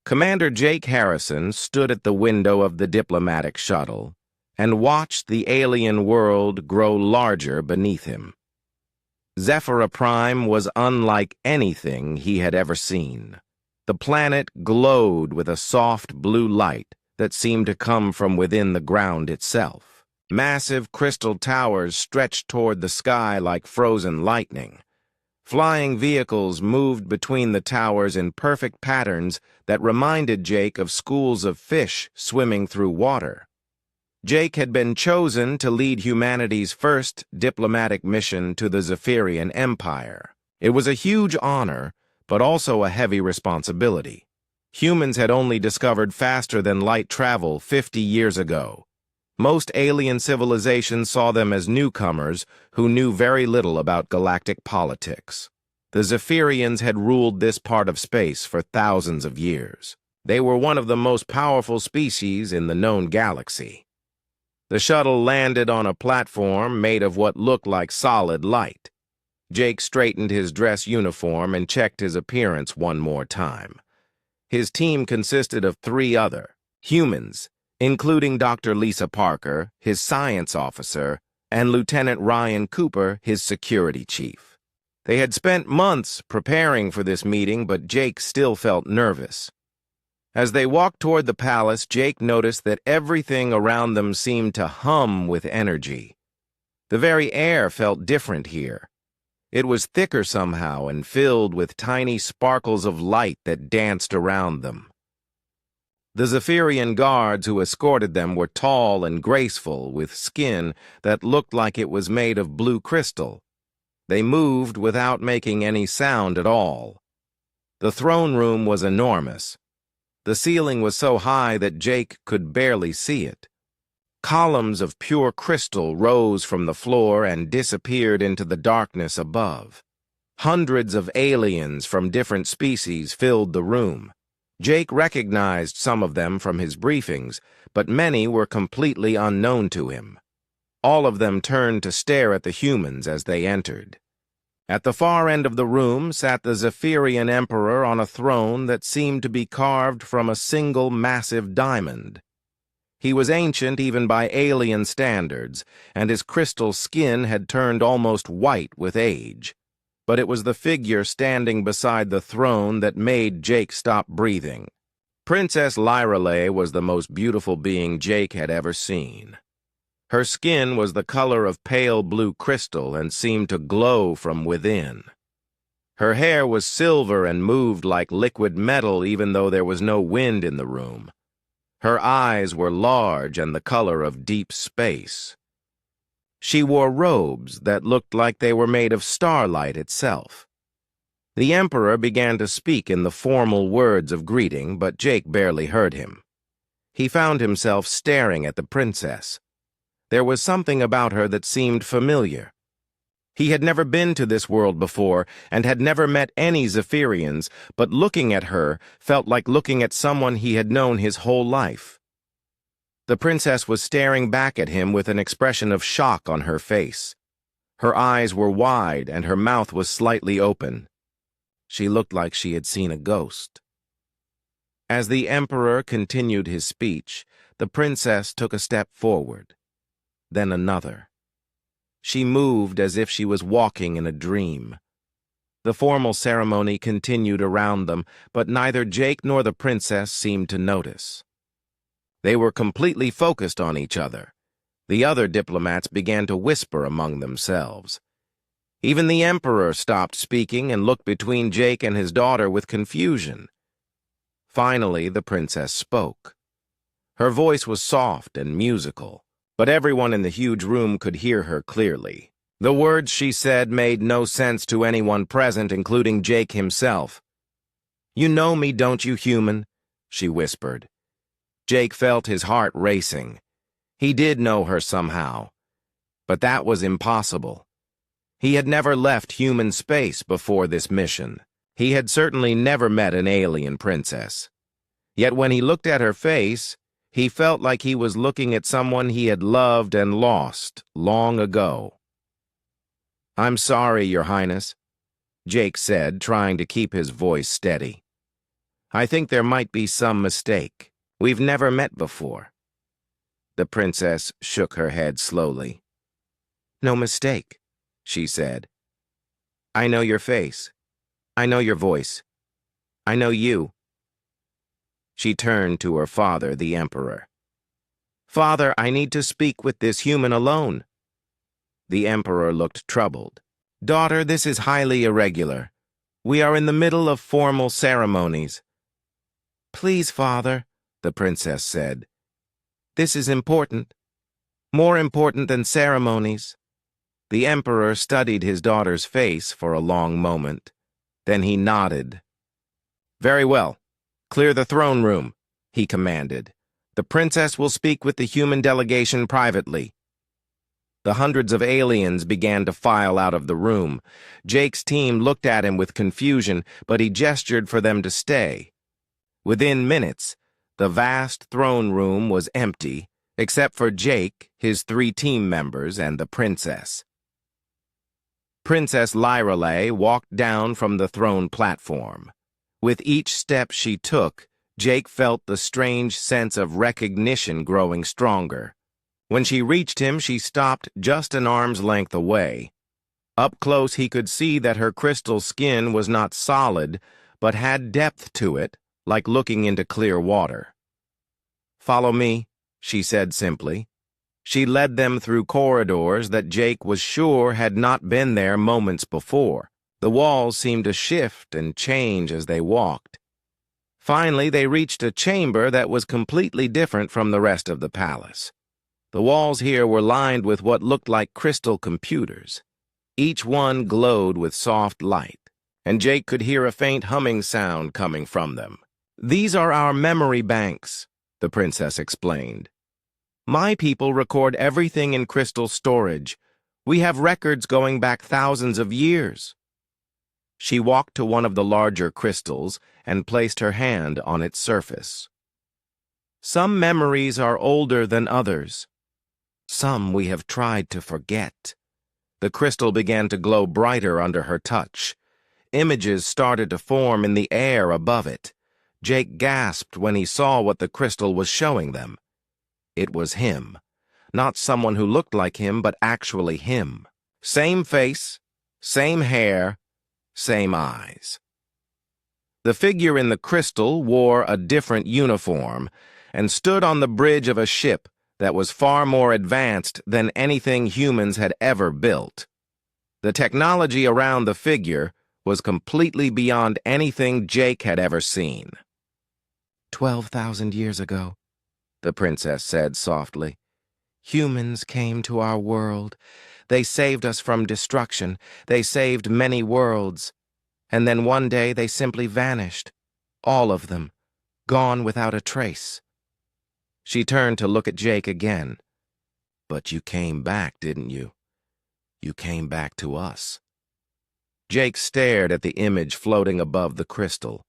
Commander Jake Harrison stood at the window of the diplomatic shuttle and watched the alien world grow larger beneath him. Zephyra Prime was unlike anything he had ever seen. The planet glowed with a soft blue light that seemed to come from within the ground itself. Massive crystal towers stretched toward the sky like frozen lightning. Flying vehicles moved between the towers in perfect patterns that reminded Jake of schools of fish swimming through water. Jake had been chosen to lead humanity's first diplomatic mission to the Zephyrian Empire. It was a huge honor, but also a heavy responsibility. Humans had only discovered faster-than-light travel 50 years ago. Most alien civilizations saw them as newcomers who knew very little about galactic politics. The Zephyrians had ruled this part of space for thousands of years. They were one of the most powerful species in the known galaxy. The shuttle landed on a platform made of what looked like solid light. Jake straightened his dress uniform and checked his appearance one more time. His team consisted of 3 other humans, including Dr. Lisa Parker, his science officer, and Lieutenant Ryan Cooper, his security chief. They had spent months preparing for this meeting, but Jake still felt nervous. As they walked toward the palace, Jake noticed that everything around them seemed to hum with energy. The very air felt different here. It was thicker somehow and filled with tiny sparkles of light that danced around them. The Zephyrian guards who escorted them were tall and graceful, with skin that looked like it was made of blue crystal. They moved without making any sound at all. The throne room was enormous. The ceiling was so high that Jake could barely see it. Columns of pure crystal rose from the floor and disappeared into the darkness above. Hundreds of aliens from different species filled the room. Jake recognized some of them from his briefings, but many were completely unknown to him. All of them turned to stare at the humans as they entered. At the far end of the room sat the Zephyrian Emperor on a throne that seemed to be carved from a single massive diamond. He was ancient even by alien standards, and his crystal skin had turned almost white with age. But it was the figure standing beside the throne that made Jake stop breathing. Princess Lyrale was the most beautiful being Jake had ever seen. Her skin was the color of pale blue crystal and seemed to glow from within. Her hair was silver and moved like liquid metal even though there was no wind in the room. Her eyes were large and the color of deep space. She wore robes that looked like they were made of starlight itself. The Emperor began to speak in the formal words of greeting, but Jake barely heard him. He found himself staring at the princess. There was something about her that seemed familiar. He had never been to this world before and had never met any Zephyrians, but looking at her felt like looking at someone he had known his whole life. The princess was staring back at him with an expression of shock on her face. Her eyes were wide and her mouth was slightly open. She looked like she had seen a ghost. As the Emperor continued his speech, the princess took a step forward, then another. She moved as if she was walking in a dream. The formal ceremony continued around them, but neither Jake nor the princess seemed to notice. They were completely focused on each other. The other diplomats began to whisper among themselves. Even the Emperor stopped speaking and looked between Jake and his daughter with confusion. Finally, the princess spoke. Her voice was soft and musical, but everyone in the huge room could hear her clearly. The words she said made no sense to anyone present, including Jake himself. "You know me, don't you, human?" she whispered. Jake felt his heart racing. He did know her somehow, but that was impossible. He had never left human space before this mission. He had certainly never met an alien princess. Yet when he looked at her face, he felt like he was looking at someone he had loved and lost long ago. "I'm sorry, Your Highness," Jake said, trying to keep his voice steady. I think there might be some mistake. We've never met before." The princess shook her head slowly. "No mistake," she said. "I know your face. I know your voice. I know you." She turned to her father, the Emperor. "Father, I need to speak with this human alone." The Emperor looked troubled. "Daughter, this is highly irregular. We are in the middle of formal ceremonies." "Please, Father," the princess said. "This is important. More important than ceremonies." The Emperor studied his daughter's face for a long moment. Then he nodded. "Very well. Clear the throne room," he commanded. "The princess will speak with the human delegation privately." The hundreds of aliens began to file out of the room. Jake's team looked at him with confusion, but he gestured for them to stay. Within minutes, the vast throne room was empty, except for Jake, his 3 team members, and the princess. Princess Lyrelay walked down from the throne platform. With each step she took, Jake felt the strange sense of recognition growing stronger. When she reached him, she stopped just an arm's length away. Up close, he could see that her crystal skin was not solid, but had depth to it, like looking into clear water. "Follow me," she said simply. She led them through corridors that Jake was sure had not been there moments before. The walls seemed to shift and change as they walked. Finally, they reached a chamber that was completely different from the rest of the palace. The walls here were lined with what looked like crystal computers. Each one glowed with soft light, and Jake could hear a faint humming sound coming from them. "These are our memory banks," the princess explained. "My people record everything in crystal storage. We have records going back thousands of years." She walked to one of the larger crystals and placed her hand on its surface. "Some memories are older than others. Some we have tried to forget." The crystal began to glow brighter under her touch. Images started to form in the air above it. Jake gasped when he saw what the crystal was showing them. It was him. Not someone who looked like him, but actually him. Same face, same hair, same eyes. The figure in the crystal wore a different uniform and stood on the bridge of a ship that was far more advanced than anything humans had ever built. The technology around the figure was completely beyond anything Jake had ever seen. 12,000 years ago, the princess said softly, humans came to our world. They saved us from destruction. They saved many worlds. And then one day they simply vanished. All of them, gone without a trace. She turned to look at Jake again. "But you came back, didn't you? You came back to us." Jake stared at the image floating above the crystal.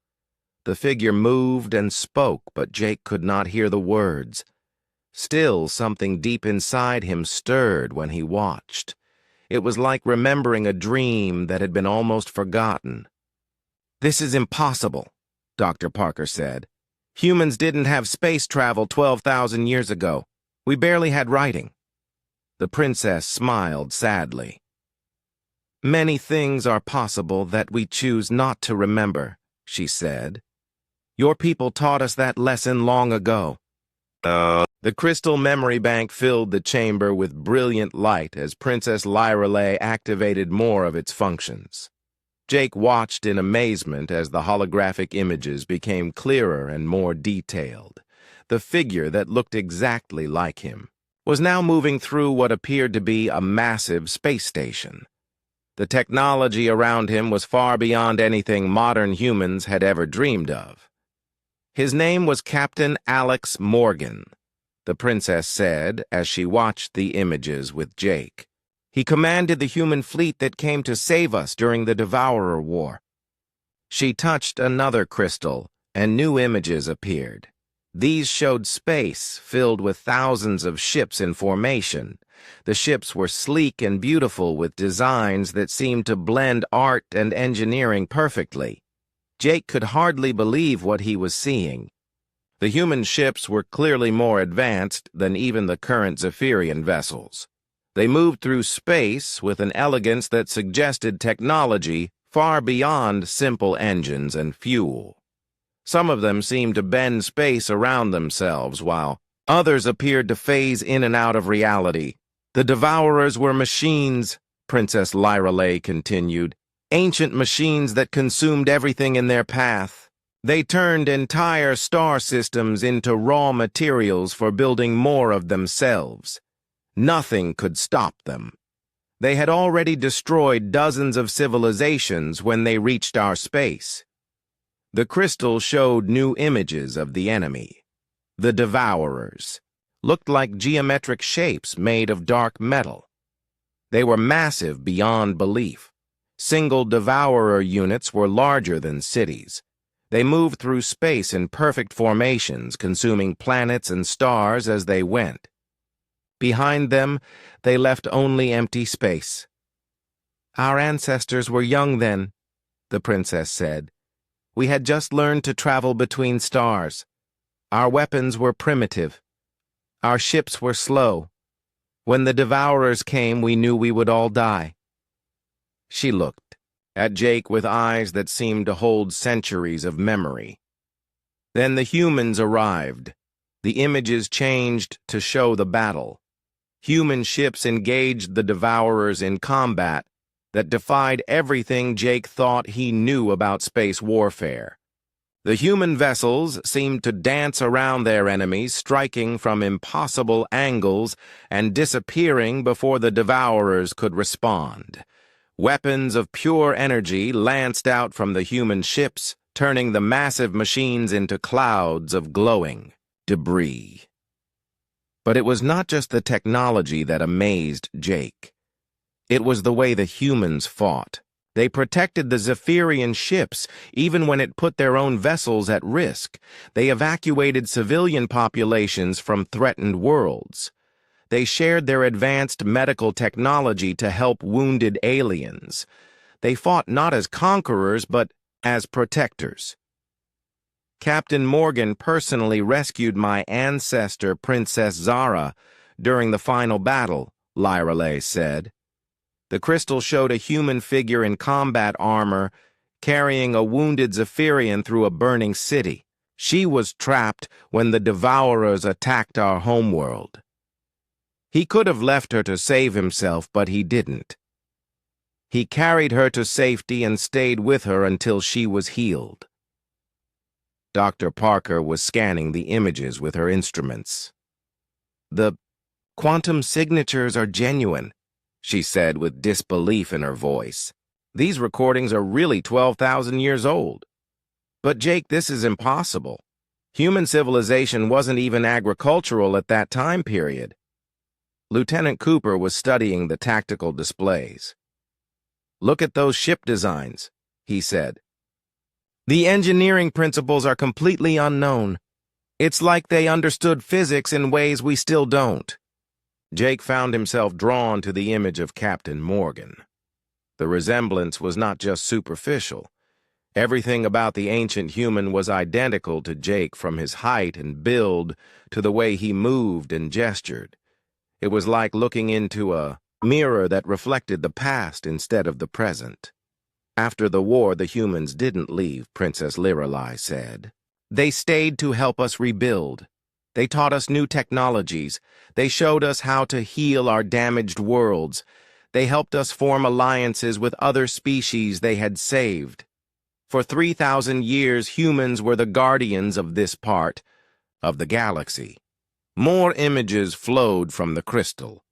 The figure moved and spoke, but Jake could not hear the words. Still, something deep inside him stirred when he watched. It was like remembering a dream that had been almost forgotten. "This is impossible," Dr. Parker said. "Humans didn't have space travel 12,000 years ago. We barely had writing." The princess smiled sadly. "Many things are possible that we choose not to remember," she said. "Your people taught us that lesson long ago." The crystal memory bank filled the chamber with brilliant light as Princess Lyrelay activated more of its functions. Jake watched in amazement as the holographic images became clearer and more detailed. The figure that looked exactly like him was now moving through what appeared to be a massive space station. The technology around him was far beyond anything modern humans had ever dreamed of. His name was Captain Alex Morgan, the princess said as she watched the images with Jake. "He commanded the human fleet that came to save us during the Devourer War." She touched another crystal, and new images appeared. These showed space filled with thousands of ships in formation. The ships were sleek and beautiful with designs that seemed to blend art and engineering perfectly. Jake could hardly believe what he was seeing. The human ships were clearly more advanced than even the current Zephyrian vessels. They moved through space with an elegance that suggested technology far beyond simple engines and fuel. Some of them seemed to bend space around themselves, while others appeared to phase in and out of reality. The Devourers were machines, Princess Lyrelay continued, ancient machines that consumed everything in their path. They turned entire star systems into raw materials for building more of themselves. Nothing could stop them. They had already destroyed dozens of civilizations when they reached our space. The crystal showed new images of the enemy. The Devourers looked like geometric shapes made of dark metal. They were massive beyond belief. Single Devourer units were larger than cities. They moved through space in perfect formations, consuming planets and stars as they went. Behind them, they left only empty space. "Our ancestors were young then," the princess said. "We had just learned to travel between stars. Our weapons were primitive. Our ships were slow. When the Devourers came, we knew we would all die." She looked at Jake with eyes that seemed to hold centuries of memory. Then the humans arrived. The images changed to show the battle. Human ships engaged the Devourers in combat that defied everything Jake thought he knew about space warfare. The human vessels seemed to dance around their enemies, striking from impossible angles and disappearing before the Devourers could respond. Weapons of pure energy lanced out from the human ships, turning the massive machines into clouds of glowing debris. But it was not just the technology that amazed Jake. It was the way the humans fought. They protected the Zephyrian ships, even when it put their own vessels at risk. They evacuated civilian populations from threatened worlds. They shared their advanced medical technology to help wounded aliens. They fought not as conquerors, but as protectors. Captain Morgan personally rescued my ancestor, Princess Zara, during the final battle, Lyrelay said. The crystal showed a human figure in combat armor carrying a wounded Zephyrian through a burning city. She was trapped when the Devourers attacked our homeworld. He could have left her to save himself, but he didn't. He carried her to safety and stayed with her until she was healed. Dr. Parker was scanning the images with her instruments. "The quantum signatures are genuine," she said with disbelief in her voice. "These recordings are really 12,000 years old." "But Jake, this is impossible. Human civilization wasn't even agricultural at that time period." Lieutenant Cooper was studying the tactical displays. "Look at those ship designs," he said. "The engineering principles are completely unknown. It's like they understood physics in ways we still don't." Jake found himself drawn to the image of Captain Morgan. The resemblance was not just superficial. Everything about the ancient human was identical to Jake, from his height and build to the way he moved and gestured. It was like looking into a mirror that reflected the past instead of the present. "After the war, the humans didn't leave," Princess Lyrelay said. "They stayed to help us rebuild. They taught us new technologies. They showed us how to heal our damaged worlds. They helped us form alliances with other species they had saved. For 3,000 years, humans were the guardians of this part of the galaxy." More images flowed from the crystal.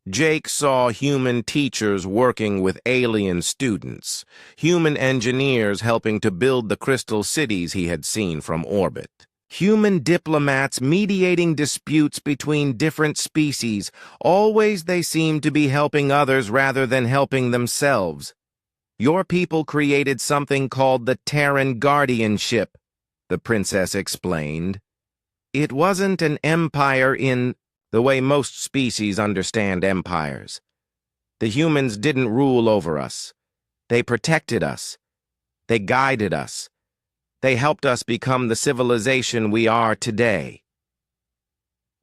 Jake saw human teachers working with alien students, human engineers helping to build the crystal cities he had seen from orbit, human diplomats mediating disputes between different species. Always they seemed to be helping others rather than helping themselves. "Your people created something called the Terran Guardianship," the princess explained. "It wasn't an empire in the way most species understand empires. The humans didn't rule over us. They protected us. They guided us. They helped us become the civilization we are today.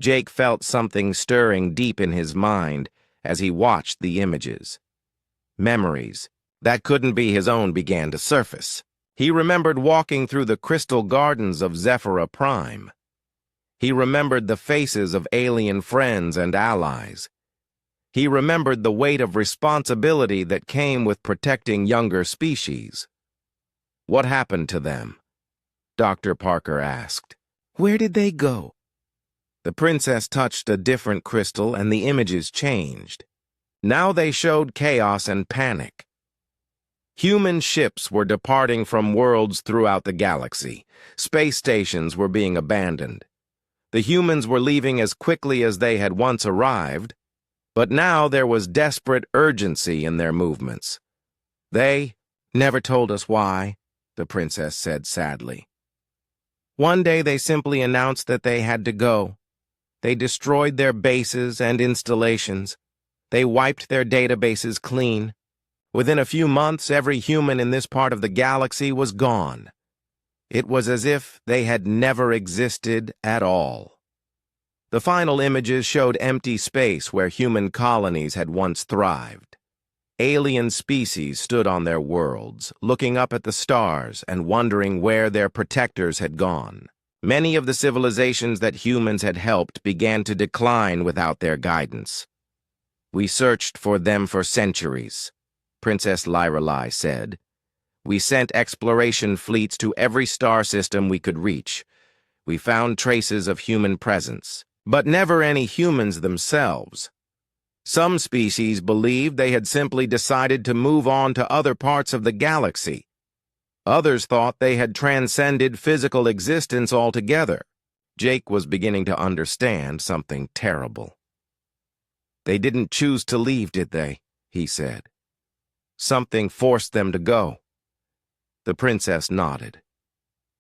Jake felt something stirring deep in his mind as he watched the images. Memories that couldn't be his own began to surface. He remembered walking through the crystal gardens of Zephyra Prime. He remembered the faces of alien friends and allies. He remembered the weight of responsibility that came with protecting younger species. What happened to them? Dr. Parker asked. Where did they go? The princess touched a different crystal and the images changed. Now they showed chaos and panic. Human ships were departing from worlds throughout the galaxy. Space stations were being abandoned. The humans were leaving as quickly as they had once arrived, but now there was desperate urgency in their movements. They never told us why, the princess said sadly. One day they simply announced that they had to go. They destroyed their bases and installations. They wiped their databases clean. Within a few months, every human in this part of the galaxy was gone. It was as if they had never existed at all. The final images showed empty space where human colonies had once thrived. Alien species stood on their worlds, looking up at the stars and wondering where their protectors had gone. Many of the civilizations that humans had helped began to decline without their guidance. We searched for them for centuries, Princess Lyralai said. We sent exploration fleets to every star system we could reach. We found traces of human presence, but never any humans themselves. Some species believed they had simply decided to move on to other parts of the galaxy. Others thought they had transcended physical existence altogether. Jake was beginning to understand something terrible. They didn't choose to leave, did they? He said. Something forced them to go. The princess nodded.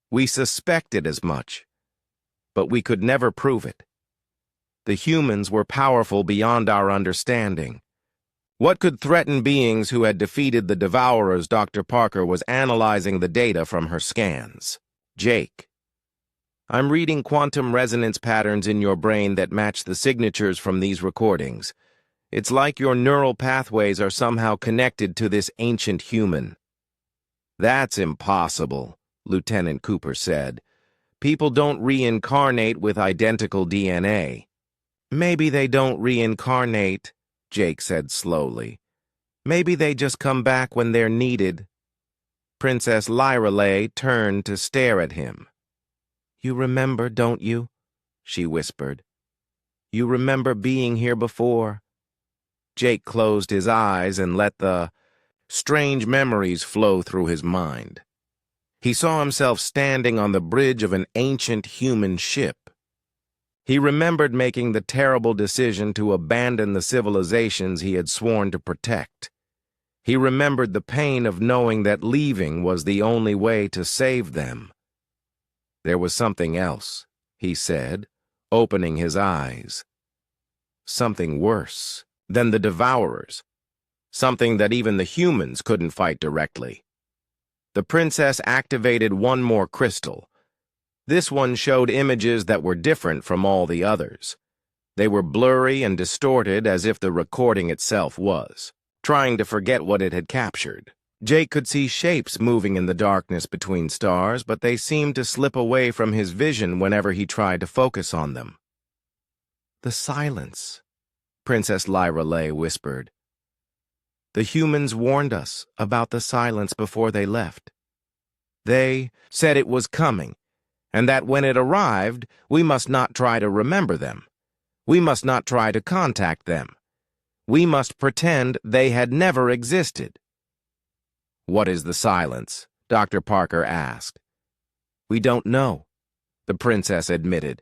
We suspected as much, but we could never prove it. The humans were powerful beyond our understanding. What could threaten beings who had defeated the Devourers? Dr. Parker was analyzing the data from her scans. Jake, I'm reading quantum resonance patterns in your brain that match the signatures from these recordings. It's like your neural pathways are somehow connected to this ancient human. That's impossible, Lieutenant Cooper said. People don't reincarnate with identical DNA. Maybe they don't reincarnate, Jake said slowly. Maybe they just come back when they're needed. Princess Lyralai turned to stare at him. You remember, don't you? She whispered. You remember being here before? Jake closed his eyes and let the strange memories flow through his mind. He saw himself standing on the bridge of an ancient human ship. He remembered making the terrible decision to abandon the civilizations he had sworn to protect. He remembered the pain of knowing that leaving was the only way to save them. There was something else, he said, opening his eyes. Something worse than the Devourers. Something that even the humans couldn't fight directly. The princess activated one more crystal. This one showed images that were different from all the others. They were blurry and distorted as if the recording itself was, trying to forget what it had captured. Jake could see shapes moving in the darkness between stars, but they seemed to slip away from his vision whenever he tried to focus on them. The silence, Princess Lyralai whispered. The humans warned us about the silence before they left. They said it was coming, and that when it arrived, we must not try to remember them. We must not try to contact them. We must pretend they had never existed. What is the silence? Dr. Parker asked. We don't know, the princess admitted.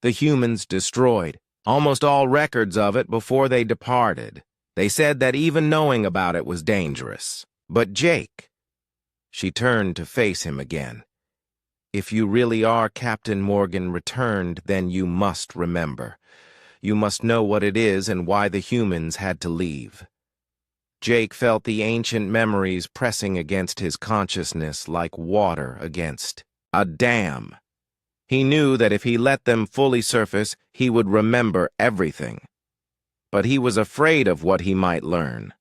The humans destroyed almost all records of it before they departed. They said that even knowing about it was dangerous. But Jake, she turned to face him again. If you really are Captain Morgan returned, then you must remember. You must know what it is and why the humans had to leave. Jake felt the ancient memories pressing against his consciousness like water against a dam. He knew that if he let them fully surface, he would remember everything. But he was afraid of what he might learn.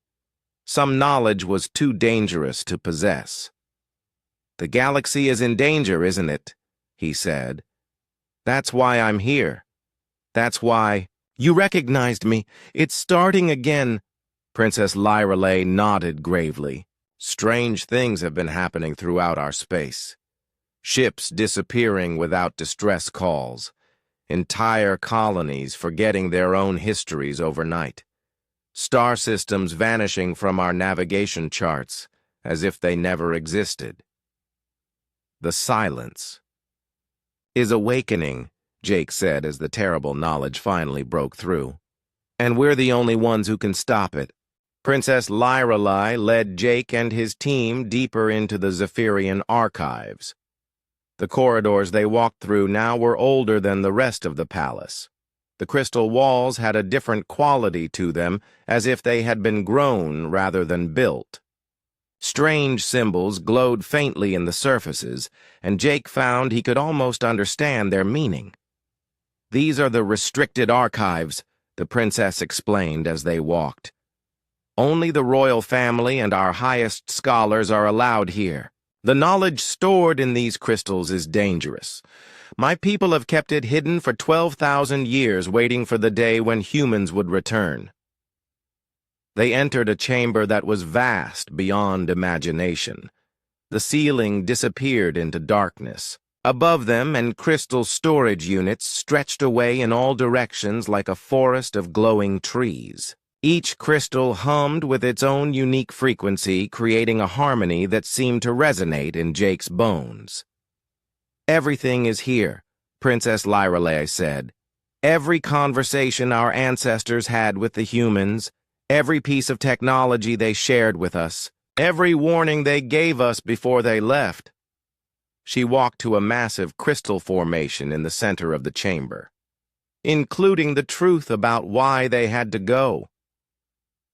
Some knowledge was too dangerous to possess. "The galaxy is in danger, isn't it?" he said. "That's why I'm here. That's why—" "You recognized me. It's starting again." Princess Lyrelay nodded gravely. "Strange things have been happening throughout our space. Ships disappearing without distress calls. Entire colonies forgetting their own histories overnight. Star systems vanishing from our navigation charts as if they never existed. The silence is awakening," Jake said as the terrible knowledge finally broke through. "And we're the only ones who can stop it." Princess Lyrelay led Jake and his team deeper into the Zephyrian archives. The corridors they walked through now were older than the rest of the palace. The crystal walls had a different quality to them, as if they had been grown rather than built. Strange symbols glowed faintly in the surfaces, and Jake found he could almost understand their meaning. "These are the restricted archives," the princess explained as they walked. "Only the royal family and our highest scholars are allowed here. The knowledge stored in these crystals is dangerous. My people have kept it hidden for 12,000 years, waiting for the day when humans would return." They entered a chamber that was vast beyond imagination. The ceiling disappeared into darkness. Above them, and crystal storage units stretched away in all directions like a forest of glowing trees. Each crystal hummed with its own unique frequency, creating a harmony that seemed to resonate in Jake's bones. "Everything is here," Princess Lyrelay said. "Every conversation our ancestors had with the humans, every piece of technology they shared with us, every warning they gave us before they left." She walked to a massive crystal formation in the center of the chamber, including the truth about why they had to go.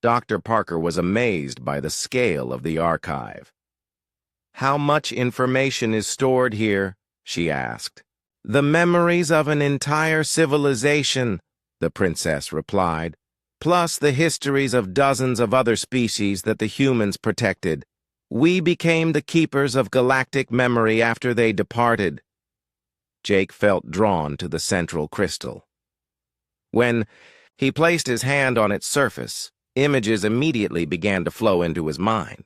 Dr. Parker was amazed by the scale of the archive. "How much information is stored here?" she asked. "The memories of an entire civilization," the princess replied, "plus the histories of dozens of other species that the humans protected. We became the keepers of galactic memory after they departed." Jake felt drawn to the central crystal. When he placed his hand on its surface, images immediately began to flow into his mind.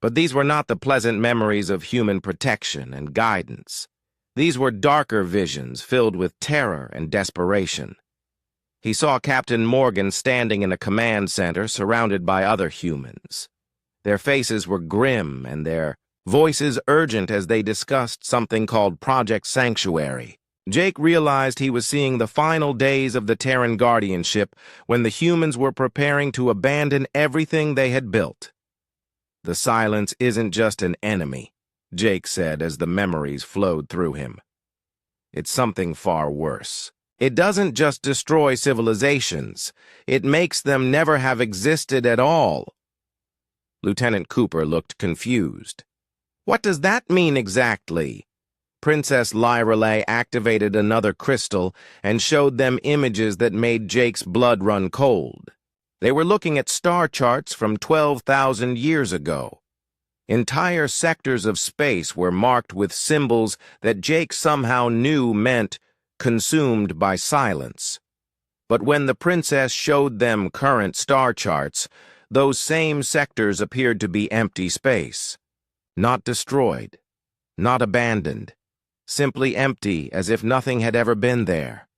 But these were not the pleasant memories of human protection and guidance. These were darker visions filled with terror and desperation. He saw Captain Morgan standing in a command center surrounded by other humans. Their faces were grim and their voices urgent as they discussed something called Project Sanctuary. Jake realized he was seeing the final days of the Terran guardianship when the humans were preparing to abandon everything they had built. "The silence isn't just an enemy," Jake said as the memories flowed through him. "It's something far worse. It doesn't just destroy civilizations, it makes them never have existed at all." Lieutenant Cooper looked confused. "What does that mean exactly?" Princess Lyrelay activated another crystal and showed them images that made Jake's blood run cold. They were looking at star charts from 12,000 years ago. Entire sectors of space were marked with symbols that Jake somehow knew meant consumed by silence. But when the princess showed them current star charts, those same sectors appeared to be empty space. Not destroyed, not abandoned. Simply empty, as if nothing had ever been there.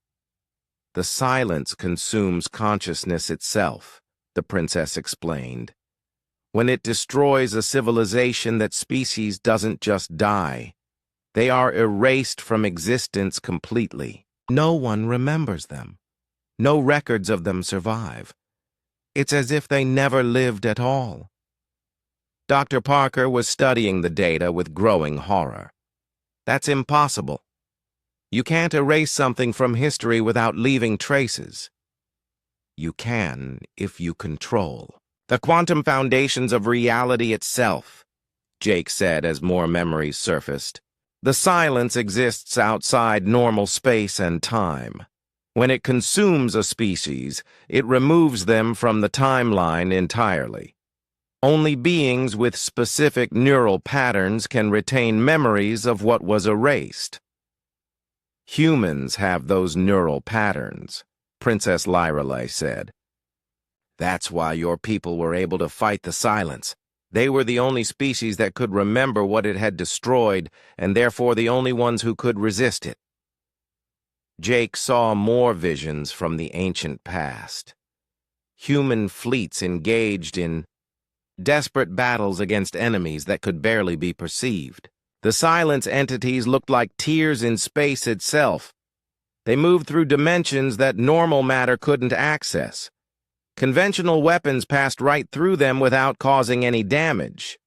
"The silence consumes consciousness itself," the princess explained. "When it destroys a civilization, that species doesn't just die. They are erased from existence completely. No one remembers them. No records of them survive. It's as if they never lived at all." Dr. Parker was studying the data with growing horror. "That's impossible. You can't erase something from history without leaving traces." "You can if you control." The quantum foundations of reality itself, Jake said as more memories surfaced. The silence exists outside normal space and time. When it consumes a species, it removes them from the timeline entirely. Only beings with specific neural patterns can retain memories of what was erased. Humans have those neural patterns, Princess Lyreley said. That's why your people were able to fight the silence. They were the only species that could remember what it had destroyed, and therefore the only ones who could resist it. Jake saw more visions from the ancient past. Human fleets engaged in desperate battles against enemies that could barely be perceived. The silence entities looked like tears in space itself. They moved through dimensions that normal matter couldn't access. Conventional weapons passed right through them without causing any damage.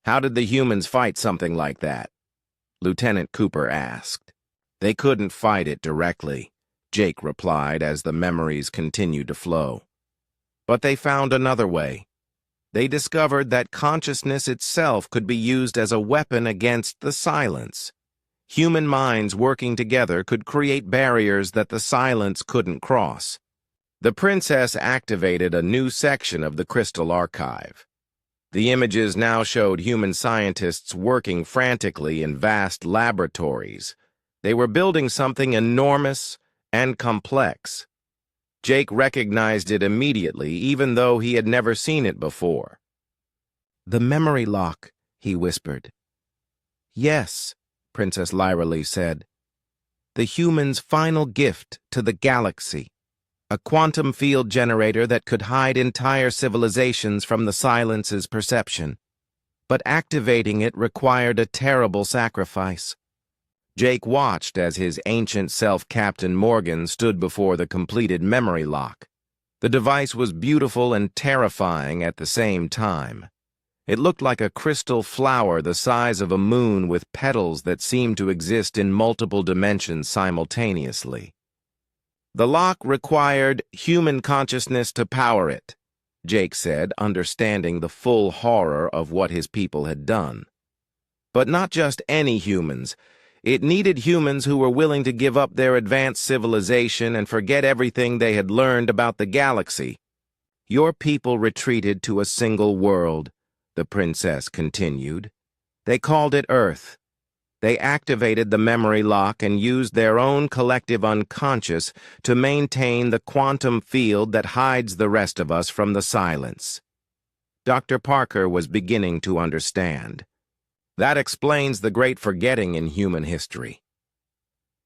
How did the humans fight something like that? Lieutenant Cooper asked. They couldn't fight it directly, Jake replied as the memories continued to flow. But they found another way. They discovered that consciousness itself could be used as a weapon against the silence. Human minds working together could create barriers that the silence couldn't cross. The princess activated a new section of the Crystal Archive. The images now showed human scientists working frantically in vast laboratories. They were building something enormous and complex. Jake recognized it immediately, even though he had never seen it before. "The memory lock," he whispered. "Yes," Princess Lyreley said. "The human's final gift to the galaxy. A quantum field generator that could hide entire civilizations from the silence's perception. But activating it required a terrible sacrifice." Jake watched as his ancient self, Captain Morgan, stood before the completed memory lock. The device was beautiful and terrifying at the same time. It looked like a crystal flower the size of a moon with petals that seemed to exist in multiple dimensions simultaneously. The lock required human consciousness to power it, Jake said, understanding the full horror of what his people had done. But not just any humans. It needed humans who were willing to give up their advanced civilization and forget everything they had learned about the galaxy. "Your people retreated to a single world," the princess continued. "They called it Earth. They activated the memory lock and used their own collective unconscious to maintain the quantum field that hides the rest of us from the silence." Dr. Parker was beginning to understand. That explains the great forgetting in human history.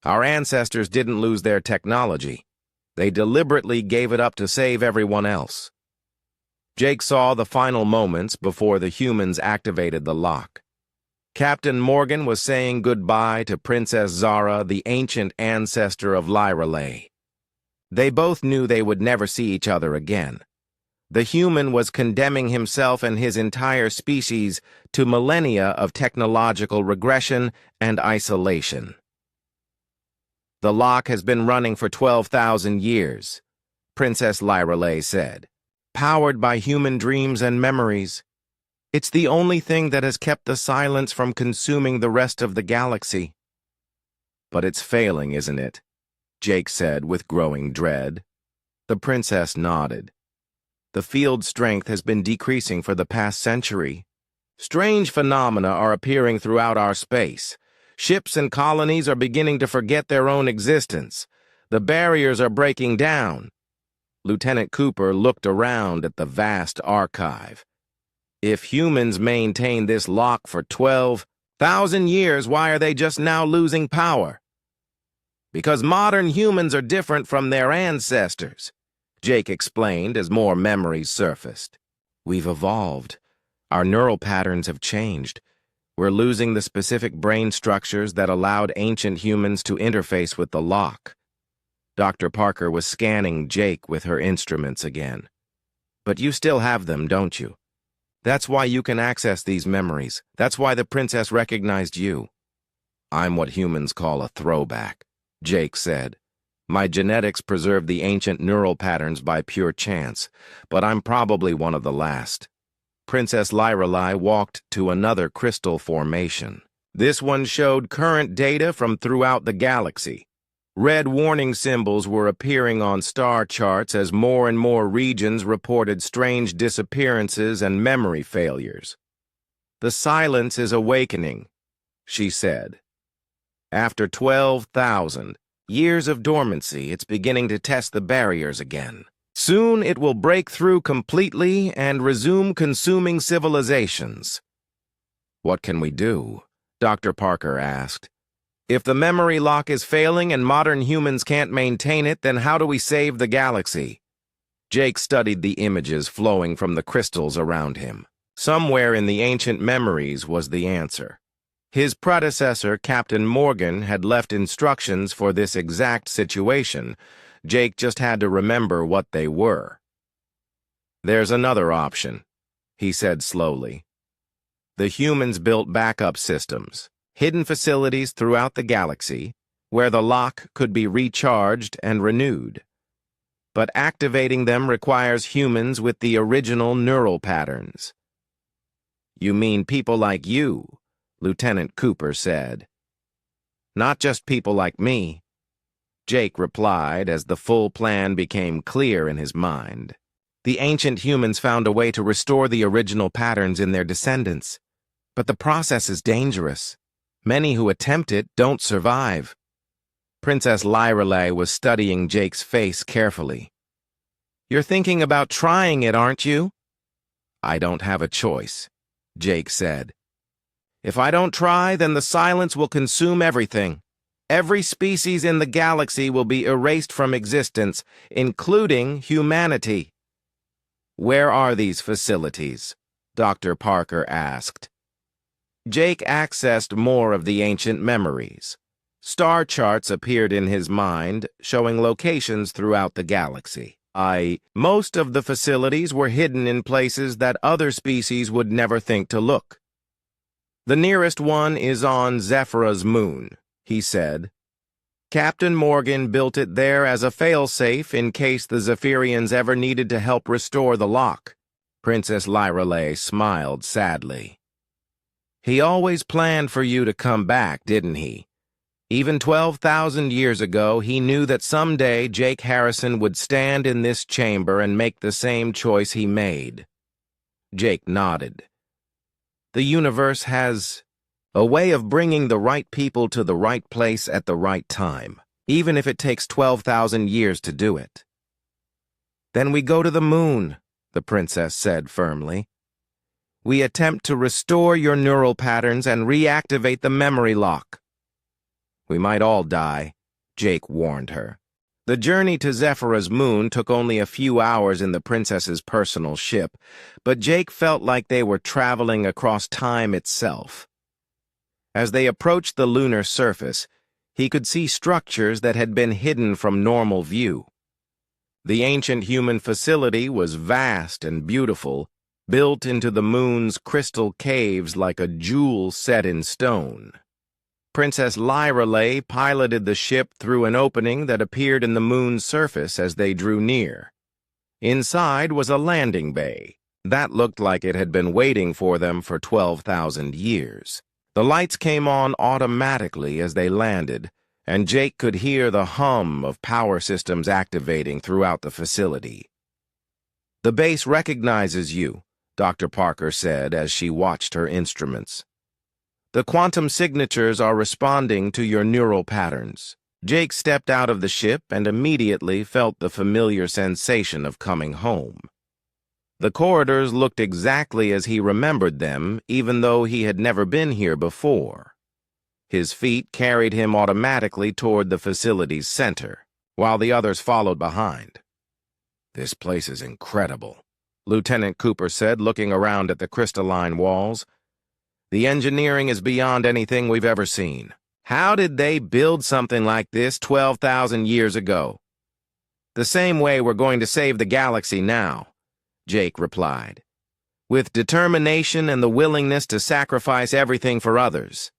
Our ancestors didn't lose their technology. They deliberately gave it up to save everyone else. Jake saw the final moments before the humans activated the lock. Captain Morgan was saying goodbye to Princess Zara, the ancient ancestor of Lyreley. They both knew they would never see each other again. The human was condemning himself and his entire species to millennia of technological regression and isolation. "The lock has been running for 12,000 years, Princess Lyreley said, "powered by human dreams and memories. It's the only thing that has kept the silence from consuming the rest of the galaxy." "But it's failing, isn't it?" Jake said with growing dread. The princess nodded. "The field strength has been decreasing for the past century. Strange phenomena are appearing throughout our space. Ships and colonies are beginning to forget their own existence. The barriers are breaking down." Lieutenant Cooper looked around at the vast archive. "If humans maintain this lock for 12,000 years, why are they just now losing power?" "Because modern humans are different from their ancestors," Jake explained as more memories surfaced. "We've evolved. Our neural patterns have changed. We're losing the specific brain structures that allowed ancient humans to interface with the lock." Dr. Parker was scanning Jake with her instruments again. "But you still have them, don't you? That's why you can access these memories. That's why the princess recognized you." "I'm what humans call a throwback," Jake said. My genetics preserved the ancient neural patterns by pure chance, but I'm probably one of the last. Princess Lyrelei walked to another crystal formation. This one showed current data from throughout the galaxy. Red warning symbols were appearing on star charts as more and more regions reported strange disappearances and memory failures. "The silence is awakening," she said. "After 12,000 years of dormancy, it's beginning to test the barriers again. Soon it will break through completely and resume consuming civilizations." "What can we do?" Dr. Parker asked. "If the memory lock is failing and modern humans can't maintain it, then how do we save the galaxy?" Jake studied the images flowing from the crystals around him. Somewhere in the ancient memories was the answer. His predecessor, Captain Morgan, had left instructions for this exact situation. Jake just had to remember what they were. "There's another option," he said slowly. "The humans built backup systems, hidden facilities throughout the galaxy, where the lock could be recharged and renewed. But activating them requires humans with the original neural patterns." "You mean people like you?" Lieutenant Cooper said. "Not just people like me," Jake replied as the full plan became clear in his mind. "The ancient humans found a way to restore the original patterns in their descendants. But the process is dangerous. Many who attempt it don't survive." Princess Lyrelei was studying Jake's face carefully. "You're thinking about trying it, aren't you?" "I don't have a choice," Jake said. "If I don't try, then the silence will consume everything. Every species in the galaxy will be erased from existence, including humanity." "Where are these facilities?" Dr. Parker asked. Jake accessed more of the ancient memories. Star charts appeared in his mind, showing locations throughout the galaxy. Most of the facilities were hidden in places that other species would never think to look. "The nearest one is on Zephyr's moon," he said. "Captain Morgan built it there as a failsafe in case the Zephyrians ever needed to help restore the lock." Princess Lyrelei smiled sadly. "He always planned for you to come back, didn't he? Even 12,000 years ago, he knew that someday Jake Harrison would stand in this chamber and make the same choice he made." Jake nodded. "The universe has a way of bringing the right people to the right place at the right time, even if it takes 12,000 years to do it." "Then we go to the moon," the princess said firmly. "We attempt to restore your neural patterns and reactivate the memory lock." "We might all die," Jake warned her. The journey to Zephyr's moon took only a few hours in the princess's personal ship, but Jake felt like they were traveling across time itself. As they approached the lunar surface, he could see structures that had been hidden from normal view. The ancient human facility was vast and beautiful, built into the moon's crystal caves like a jewel set in stone. Princess Lyrelei piloted the ship through an opening that appeared in the moon's surface as they drew near. Inside was a landing bay that looked like it had been waiting for them for 12,000 years. The lights came on automatically as they landed, and Jake could hear the hum of power systems activating throughout the facility. "The base recognizes you," Dr. Parker said as she watched her instruments. "The quantum signatures are responding to your neural patterns." Jake stepped out of the ship and immediately felt the familiar sensation of coming home. The corridors looked exactly as he remembered them, even though he had never been here before. His feet carried him automatically toward the facility's center, while the others followed behind. "This place is incredible," Lieutenant Cooper said, looking around at the crystalline walls. "The engineering is beyond anything we've ever seen. How did they build something like this 12,000 years ago?" "The same way we're going to save the galaxy now," Jake replied. "With determination and the willingness to sacrifice everything for others."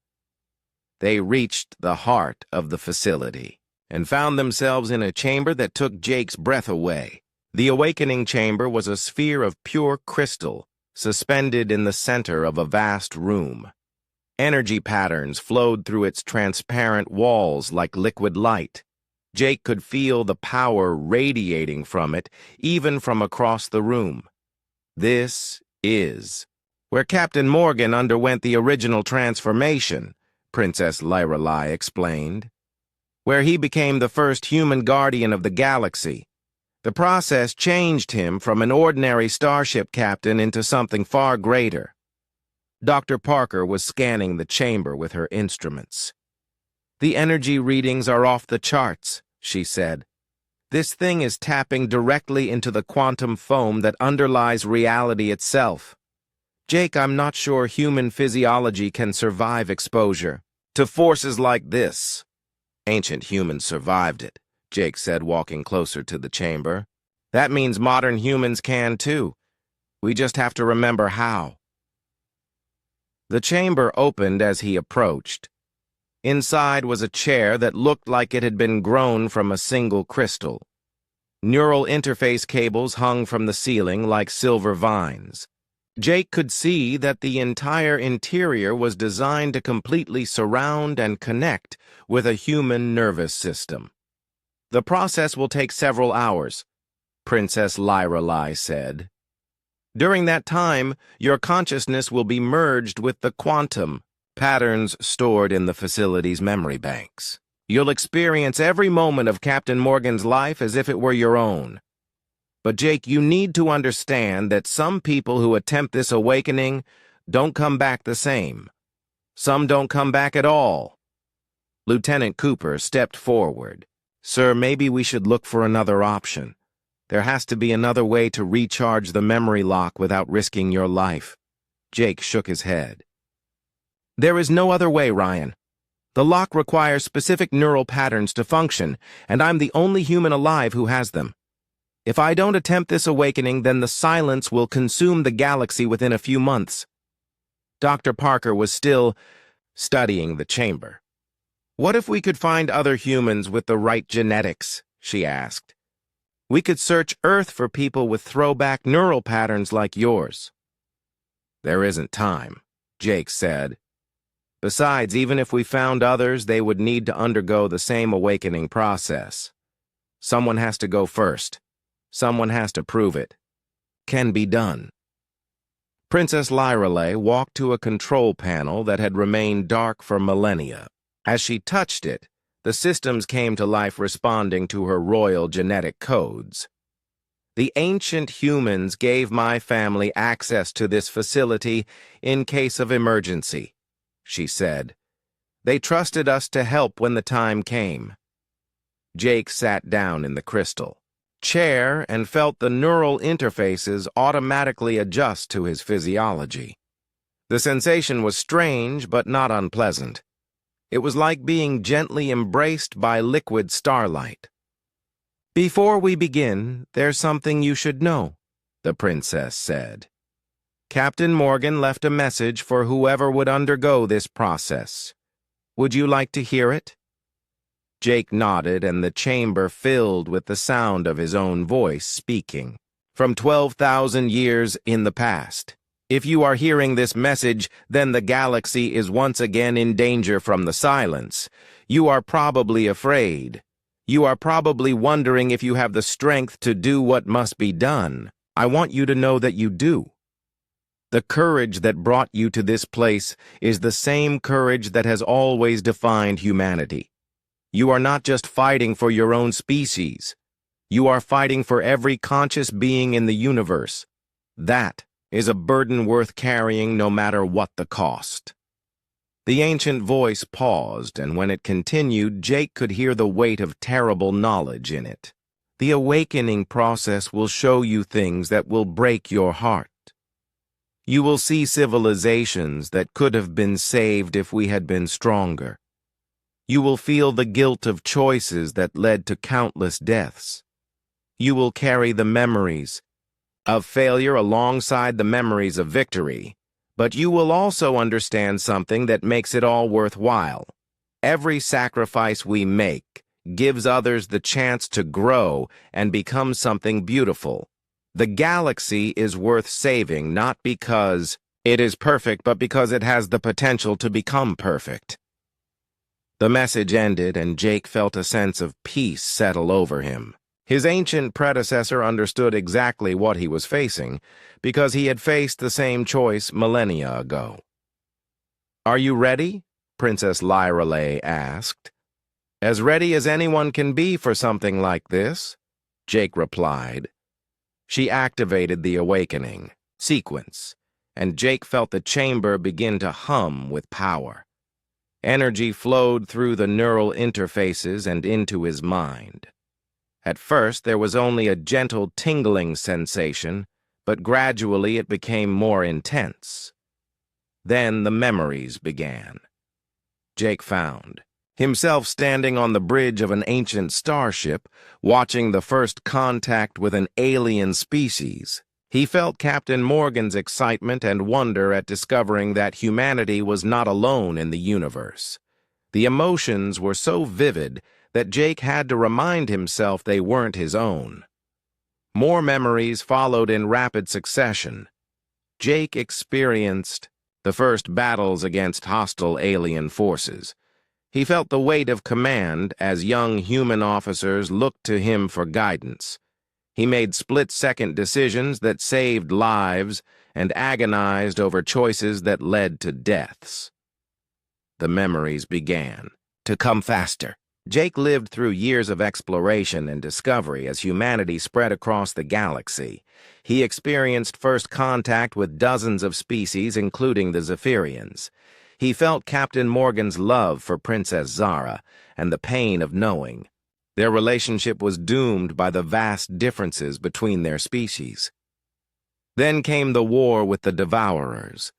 They reached the heart of the facility. and found themselves in a chamber that took Jake's breath away. The awakening chamber was a sphere of pure crystal, suspended in the center of a vast room. Energy patterns flowed through its transparent walls like liquid light. Jake could feel the power radiating from it, even from across the room. This is where Captain Morgan underwent the original transformation, Princess Lyrelai explained. Where he became the first human guardian of the galaxy. The process changed him from an ordinary starship captain into something far greater. Dr. Parker was scanning the chamber with her instruments. "The energy readings are off the charts," she said. "This thing is tapping directly into the quantum foam that underlies reality itself. Jake, I'm not sure human physiology can survive exposure to forces like this." "Ancient humans survived it," Jake said, walking closer to the chamber. "That means modern humans can too. We just have to remember how." The chamber opened as he approached. Inside was a chair that looked like it had been grown from a single crystal. Neural interface cables hung from the ceiling like silver vines. Jake could see that the entire interior was designed to completely surround and connect with a human nervous system. "The process will take several hours," Princess Lyrelai said. "During that time, your consciousness will be merged with the quantum patterns stored in the facility's memory banks. You'll experience every moment of Captain Morgan's life as if it were your own. But Jake, you need to understand that some people who attempt this awakening don't come back the same. Some don't come back at all." Lieutenant Cooper stepped forward. "Sir, maybe we should look for another option. There has to be another way to recharge the memory lock without risking your life." Jake shook his head. "There is no other way, Ryan. The lock requires specific neural patterns to function, and I'm the only human alive who has them. If I don't attempt this awakening, then the silence will consume the galaxy within a few months." Dr. Parker was still studying the chamber. "What if we could find other humans with the right genetics?" she asked. "We could search Earth for people with throwback neural patterns like yours." "There isn't time," Jake said. "Besides, even if we found others, they would need to undergo the same awakening process. Someone has to go first. Someone has to prove it. Can be done." Princess Lyrelai walked to a control panel that had remained dark for millennia. As she touched it, the systems came to life responding to her royal genetic codes. "The ancient humans gave my family access to this facility in case of emergency," she said. "They trusted us to help when the time came." Jake sat down in the crystal chair and felt the neural interfaces automatically adjust to his physiology. The sensation was strange but not unpleasant. It was like being gently embraced by liquid starlight. "Before we begin, there's something you should know," the princess said. "Captain Morgan left a message for whoever would undergo this process. Would you like to hear it?" Jake nodded, and the chamber filled with the sound of his own voice speaking. "From 12,000 years in the past. If you are hearing this message, then the galaxy is once again in danger from the silence. You are probably afraid. You are probably wondering if you have the strength to do what must be done. I want you to know that you do. The courage that brought you to this place is the same courage that has always defined humanity. You are not just fighting for your own species. You are fighting for every conscious being in the universe. That is a burden worth carrying no matter what the cost." The ancient voice paused, and when it continued, Jake could hear the weight of terrible knowledge in it. "The awakening process will show you things that will break your heart. You will see civilizations that could have been saved if we had been stronger. You will feel the guilt of choices that led to countless deaths. You will carry the memories of failure alongside the memories of victory, but you will also understand something that makes it all worthwhile. Every sacrifice we make gives others the chance to grow and become something beautiful. The galaxy is worth saving not because it is perfect, but because it has the potential to become perfect. The message ended, and Jake felt a sense of peace settle over him. His ancient predecessor understood exactly what he was facing, because he had faced the same choice millennia ago. "Are you ready?" Princess Lyrelay asked. "As ready as anyone can be for something like this," Jake replied. She activated the awakening sequence, and Jake felt the chamber begin to hum with power. Energy flowed through the neural interfaces and into his mind. At first, there was only a gentle tingling sensation, but gradually it became more intense. Then the memories began. Jake found himself standing on the bridge of an ancient starship, watching the first contact with an alien species. He felt Captain Morgan's excitement and wonder at discovering that humanity was not alone in the universe. The emotions were so vivid that Jake had to remind himself they weren't his own. More memories followed in rapid succession. Jake experienced the first battles against hostile alien forces. He felt the weight of command as young human officers looked to him for guidance. He made split-second decisions that saved lives and agonized over choices that led to deaths. The memories began to come faster. Jake lived through years of exploration and discovery as humanity spread across the galaxy. He experienced first contact with dozens of species, including the Zephyrians. He felt Captain Morgan's love for Princess Zara and the pain of knowing their relationship was doomed by the vast differences between their species. Then came the war with the Devourers.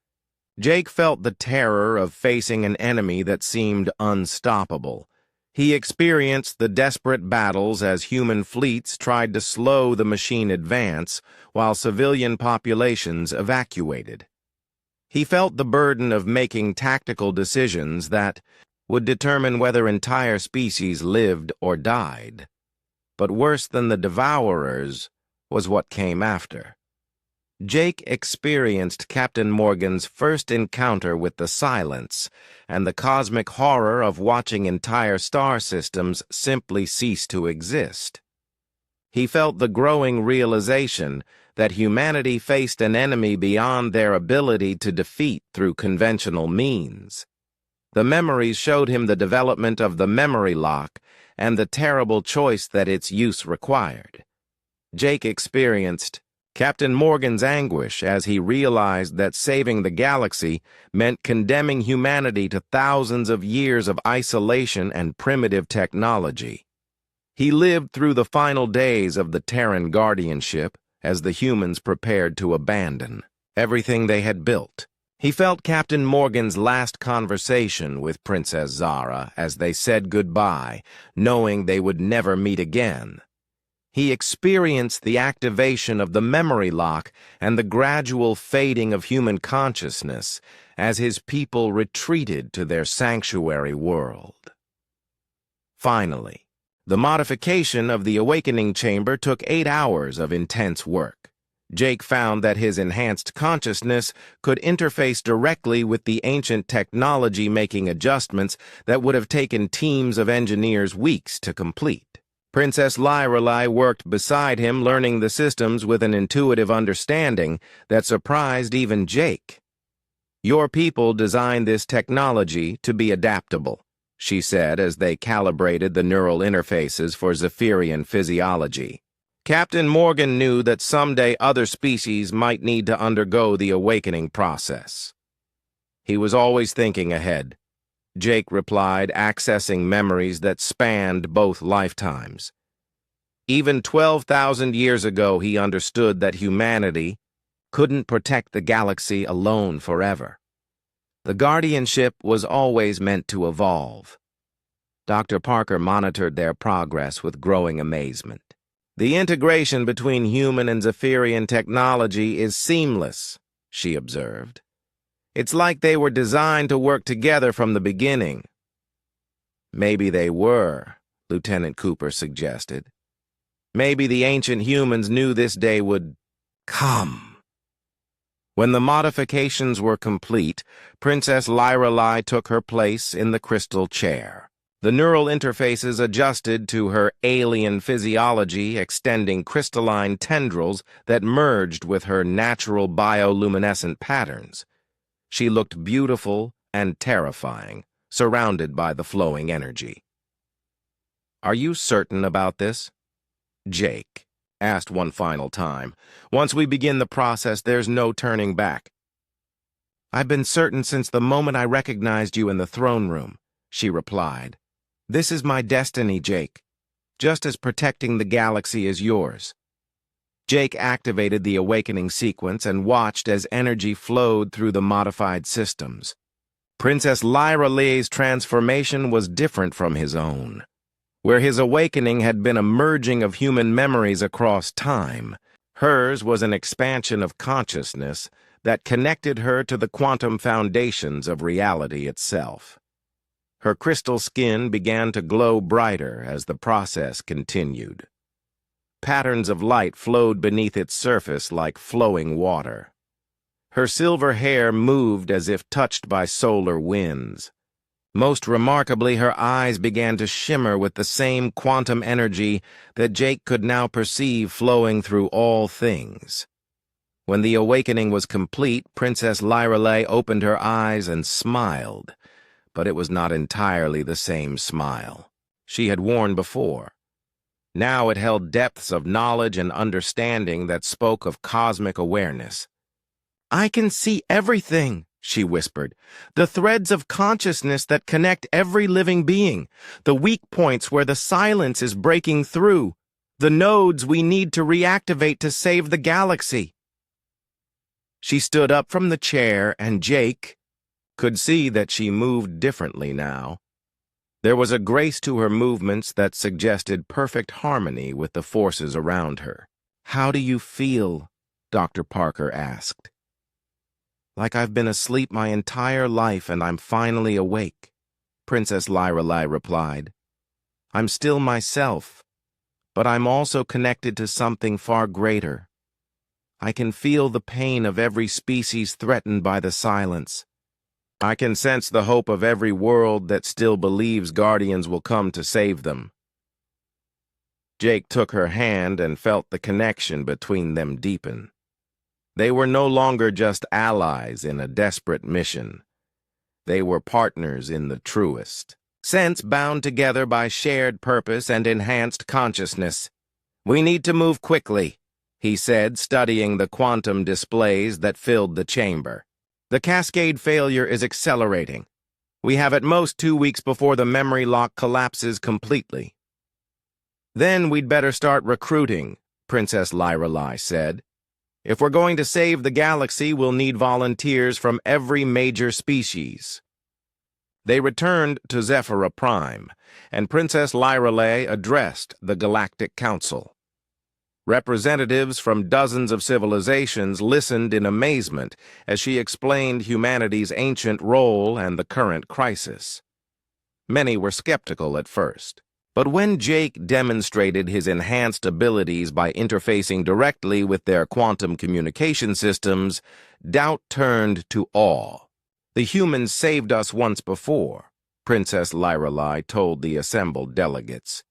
Jake felt the terror of facing an enemy that seemed unstoppable. He experienced the desperate battles as human fleets tried to slow the machine advance while civilian populations evacuated. He felt the burden of making tactical decisions that would determine whether entire species lived or died. But worse than the Devourers was what came after. Jake experienced Captain Morgan's first encounter with the silence and the cosmic horror of watching entire star systems simply cease to exist. He felt the growing realization that humanity faced an enemy beyond their ability to defeat through conventional means. The memories showed him the development of the memory lock and the terrible choice that its use required. Jake experienced Captain Morgan's anguish as he realized that saving the galaxy meant condemning humanity to thousands of years of isolation and primitive technology. He lived through the final days of the Terran guardianship as the humans prepared to abandon everything they had built. He felt Captain Morgan's last conversation with Princess Zara as they said goodbye, knowing they would never meet again. He experienced the activation of the memory lock and the gradual fading of human consciousness as his people retreated to their sanctuary world. Finally, the modification of the awakening chamber took 8 hours of intense work. Jake found that his enhanced consciousness could interface directly with the ancient technology, making adjustments that would have taken teams of engineers weeks to complete. Princess Lyrelay worked beside him, learning the systems with an intuitive understanding that surprised even Jake. "Your people designed this technology to be adaptable," she said as they calibrated the neural interfaces for Zephyrian physiology. Captain Morgan knew that someday other species might need to undergo the awakening process. He was always thinking ahead, Jake replied, accessing memories that spanned both lifetimes. Even 12,000 years ago, he understood that humanity couldn't protect the galaxy alone forever. The guardianship was always meant to evolve. Dr. Parker monitored their progress with growing amazement. "The integration between human and Zephyrian technology is seamless," she observed. "It's like they were designed to work together from the beginning." "Maybe they were, Lieutenant Cooper suggested. Maybe the ancient humans knew this day would come. When the modifications were complete, Princess Lyrelei took her place in the crystal chair. The neural interfaces adjusted to her alien physiology, extending crystalline tendrils that merged with her natural bioluminescent patterns. She looked beautiful and terrifying, surrounded by the flowing energy. "Are you certain about this?" Jake asked one final time. "Once we begin the process, there's no turning back." "I've been certain since the moment I recognized you in the throne room," she replied. "This is my destiny, Jake, just as protecting the galaxy is yours." Jake activated the awakening sequence and watched as energy flowed through the modified systems. Princess Lyralei's transformation was different from his own. Where his awakening had been a merging of human memories across time, hers was an expansion of consciousness that connected her to the quantum foundations of reality itself. Her crystal skin began to glow brighter as the process continued. Patterns of light flowed beneath its surface like flowing water. Her silver hair moved as if touched by solar winds. Most remarkably, her eyes began to shimmer with the same quantum energy that Jake could now perceive flowing through all things. When the awakening was complete, Princess Lyrelei opened her eyes and smiled, but it was not entirely the same smile she had worn before. Now it held depths of knowledge and understanding that spoke of cosmic awareness. "I can see everything," she whispered. "The threads of consciousness that connect every living being, the weak points where the silence is breaking through, the nodes we need to reactivate to save the galaxy." She stood up from the chair, and Jake could see that she moved differently now. There was a grace to her movements that suggested perfect harmony with the forces around her. "How do you feel?" Dr. Parker asked. "Like I've been asleep my entire life and I'm finally awake," Princess Lyrelei replied. "I'm still myself, but I'm also connected to something far greater. I can feel the pain of every species threatened by the silence. I can sense the hope of every world that still believes guardians will come to save them." Jake took her hand and felt the connection between them deepen. They were no longer just allies in a desperate mission. They were partners in the truest sense, bound together by shared purpose and enhanced consciousness. "We need to move quickly," he said, studying the quantum displays that filled the chamber. "The cascade failure is accelerating. We have at most 2 weeks before the memory lock collapses completely." "Then we'd better start recruiting," Princess Lyrelei said. "If we're going to save the galaxy, we'll need volunteers from every major species." They returned to Zephyra Prime, and Princess Lyrelei addressed the Galactic Council. Representatives from dozens of civilizations listened in amazement as she explained humanity's ancient role and the current crisis. Many were skeptical at first, but when Jake demonstrated his enhanced abilities by interfacing directly with their quantum communication systems, doubt turned to awe. "The humans saved us once before," Princess Lyrelei told the assembled delegates.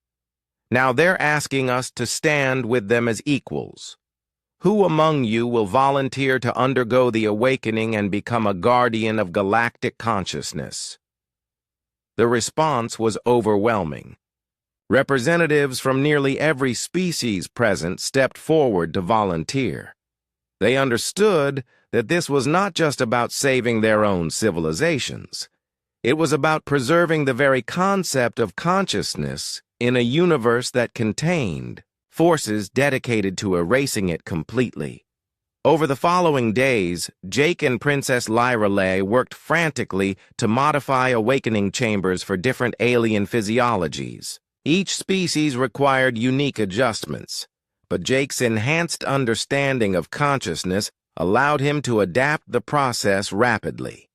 "Now they're asking us to stand with them as equals. Who among you will volunteer to undergo the awakening and become a guardian of galactic consciousness?" The response was overwhelming. Representatives from nearly every species present stepped forward to volunteer. They understood that this was not just about saving their own civilizations. It was about preserving the very concept of consciousness in a universe that contained forces dedicated to erasing it completely. Over the following days, Jake and Princess Lyrelei worked frantically to modify awakening chambers for different alien physiologies. Each species required unique adjustments, but Jake's enhanced understanding of consciousness allowed him to adapt the process rapidly.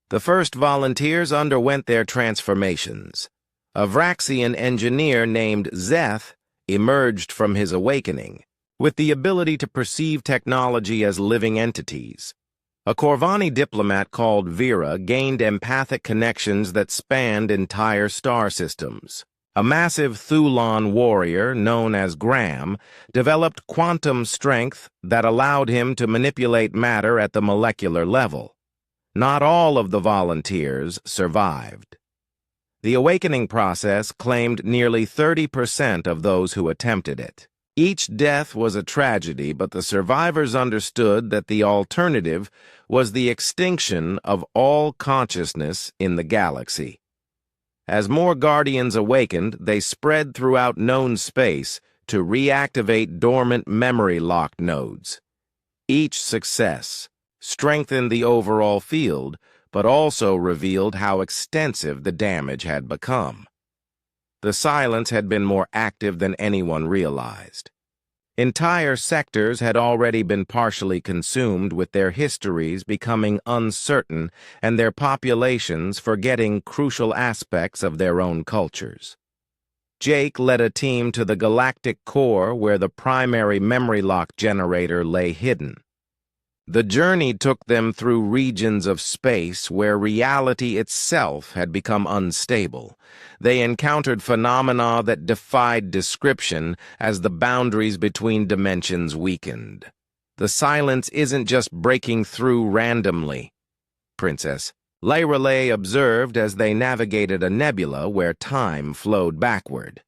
The first volunteers underwent their transformations. A Vraxian engineer named Zeth emerged from his awakening, with the ability to perceive technology as living entities. A Corvani diplomat called Vera gained empathic connections that spanned entire star systems. A massive Thulon warrior, known as Graham, developed quantum strength that allowed him to manipulate matter at the molecular level. Not all of the volunteers survived. The awakening process claimed nearly 30% of those who attempted it. Each death was a tragedy, but the survivors understood that the alternative was the extinction of all consciousness in the galaxy. As more Guardians awakened, they spread throughout known space to reactivate dormant memory-locked nodes. Each success strengthened the overall field, but also revealed how extensive the damage had become. The silence had been more active than anyone realized. Entire sectors had already been partially consumed, with their histories becoming uncertain and their populations forgetting crucial aspects of their own cultures. Jake led a team to the galactic core where the primary memory lock generator lay hidden. The journey took them through regions of space where reality itself had become unstable. They encountered phenomena that defied description as the boundaries between dimensions weakened. The silence isn't just breaking through randomly, Princess Lyrelay observed as they navigated a nebula where time flowed backward.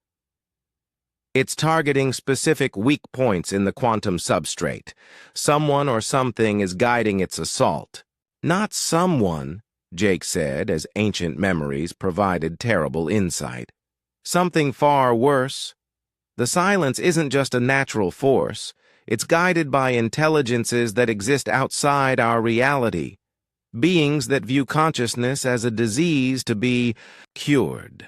It's targeting specific weak points in the quantum substrate. Someone or something is guiding its assault. Not someone, Jake said as ancient memories provided terrible insight. Something far worse. The silence isn't just a natural force. It's guided by intelligences that exist outside our reality. Beings that view consciousness as a disease to be cured.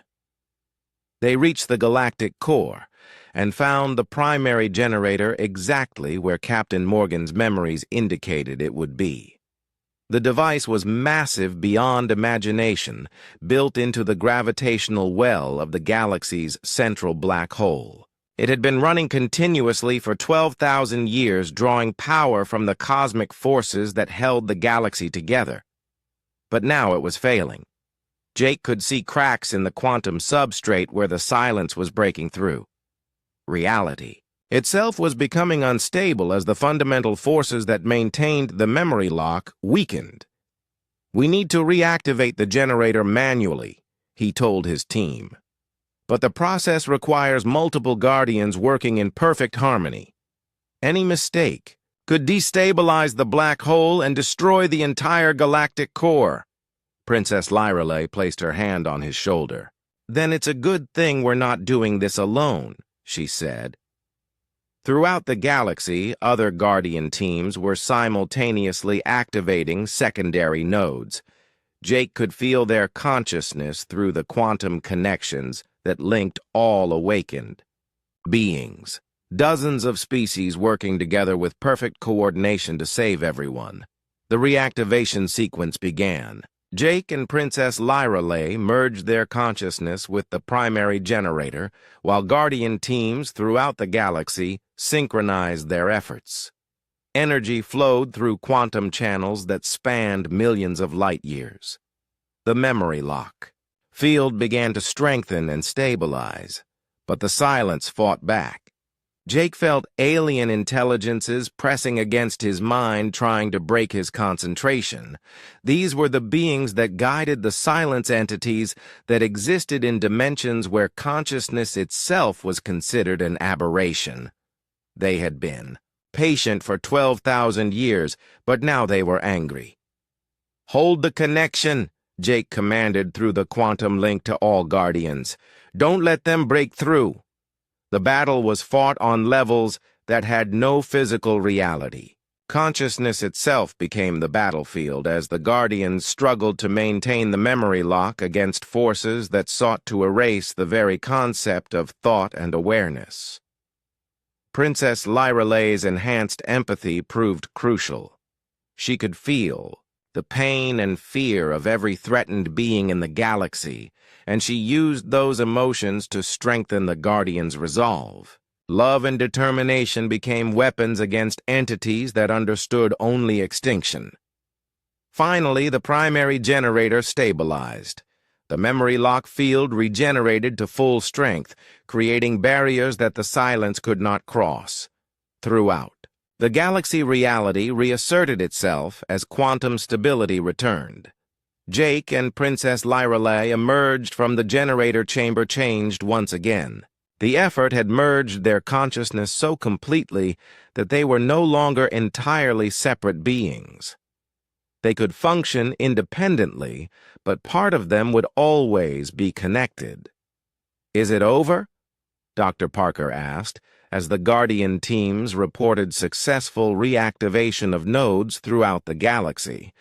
They reached the galactic core and found the primary generator exactly where Captain Morgan's memories indicated it would be. The device was massive beyond imagination, built into the gravitational well of the galaxy's central black hole. It had been running continuously for 12,000 years, drawing power from the cosmic forces that held the galaxy together. But now it was failing. Jake could see cracks in the quantum substrate where the silence was breaking through. Reality itself was becoming unstable as the fundamental forces that maintained the memory lock weakened. "We need to reactivate the generator manually," he told his team. "But the process requires multiple Guardians working in perfect harmony. Any mistake could destabilize the black hole and destroy the entire galactic core." Princess Lyrelay placed her hand on his shoulder. "Then it's a good thing we're not doing this alone," she said. Throughout the galaxy, other Guardian teams were simultaneously activating secondary nodes. Jake could feel their consciousness through the quantum connections that linked all awakened beings. Dozens of species working together with perfect coordination to save everyone. The reactivation sequence began. Jake and Princess Lyrelay merged their consciousness with the primary generator, while Guardian teams throughout the galaxy synchronized their efforts. Energy flowed through quantum channels that spanned millions of light years. The memory lock field began to strengthen and stabilize, but the silence fought back. Jake felt alien intelligences pressing against his mind, trying to break his concentration. These were the beings that guided the silence entities that existed in dimensions where consciousness itself was considered an aberration. They had been patient for 12,000 years, but now they were angry. "Hold the connection," Jake commanded through the quantum link to all Guardians. "Don't let them break through." The battle was fought on levels that had no physical reality. Consciousness itself became the battlefield as the Guardians struggled to maintain the memory lock against forces that sought to erase the very concept of thought and awareness. Princess Lyrelay's enhanced empathy proved crucial. She could feel the pain and fear of every threatened being in the galaxy, and she used those emotions to strengthen the Guardians' resolve. Love and determination became weapons against entities that understood only extinction. Finally, the primary generator stabilized. The memory lock field regenerated to full strength, creating barriers that the silence could not cross. Throughout, the galaxy reality reasserted itself as quantum stability returned. Jake and Princess Lyrelei emerged from the generator chamber changed once again. The effort had merged their consciousness so completely that they were no longer entirely separate beings. They could function independently, but part of them would always be connected. "Is it over?" Dr. Parker asked, as the Guardian teams reported successful reactivation of nodes throughout the galaxy.